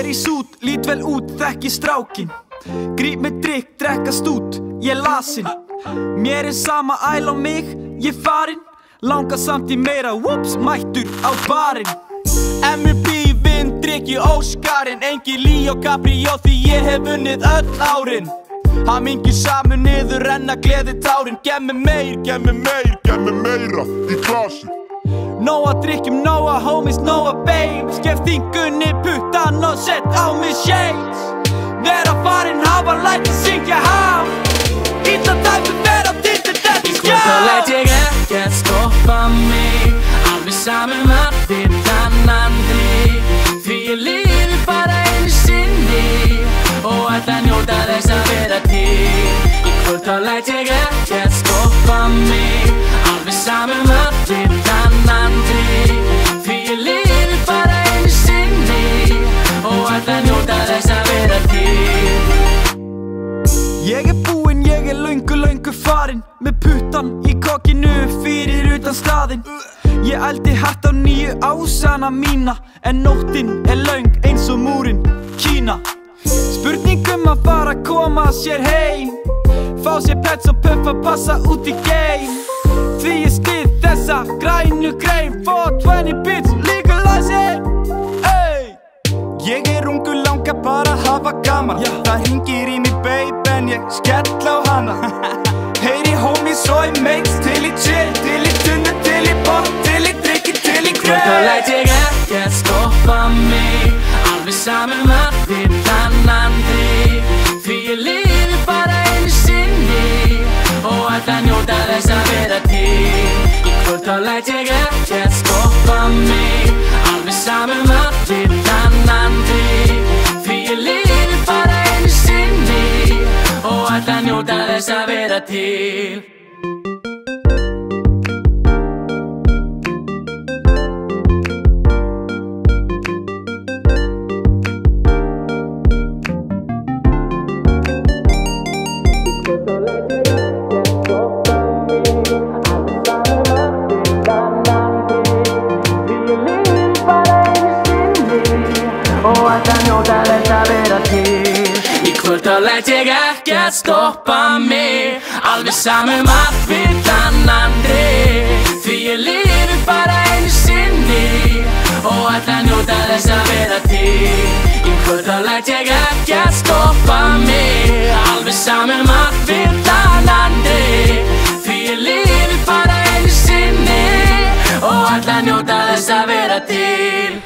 í sút, lít vel út, þekki strákin. Gríp með drykk, drekka stút, ég lasin. Mér sama, æl á mig, ég farin. Langa samt í meira, whoops, mættur á barinn. MVP, vinn, drykki Óskarinn. Engin Líó, Caprio, því ég hef unnið öll árin. Hamingju saman niður, renna gleði tárin. Gef mér meir, gef mér meir, gef mér meira í glasi. Nóa drykkjum, nóa homies, nóa babes. Gef þingunni puttan og sett á mig shades. Vera farin, hafa læt að syngja ham. Illa dæmi vera til þetta skjá. Þá læt ég ekkert stoppa mig. Alveg saman allir annan drykk. Því ég lifi bara einu sinni og ætla að njóta þess að vera til. Í kvöld þá læt ég ekkert stoppa mig. Alveg saman allir annan drykk. Því ég lifi bara einu sinni og ætla að njóta þess að vera til. Ég búinn, ég löngu farin. Með puttan í kokkinu fyrir utan staðinn. Ég ældi hatt á nýju ásana mína. En nóttin löng eins og múrin Kína. Spurning að fara að koma sér heim. Fá sér pets og puffa, passa út í game. Því ég stið þessa grænu grein. 420 bitch, legalize it. Ég ungu, langa bara að hafa gaman. Það hringir í mig babe en ég skell á hana. Heyri homies og ég makes til í chill. Til í tunnu, til í pop, til í drykki, til í grill. Þá læt ég ekkert stoppa mig. Alveg saman allir annan drykk. Því ég lifi bara einu sinni og ætla að njóta þess að vera til. Í kvöld þá læt ég ekkert stoppa mig. Alveg saman allir annan drykk. Því ég lifi bara einu sinni og ætla að njóta þess að vera til. Í kvöld þá læt ég ekkert stoppa mig. Alveg saman allir annan drykk. Því ég lifi bara einu sinni og ætla að njóta þess að vera til. Í kvöld þá læt ég ekkert stoppa mig. Alveg saman allir annan drykk. Því ég lifi bara einu sinni og ætla að njóta þess að vera til.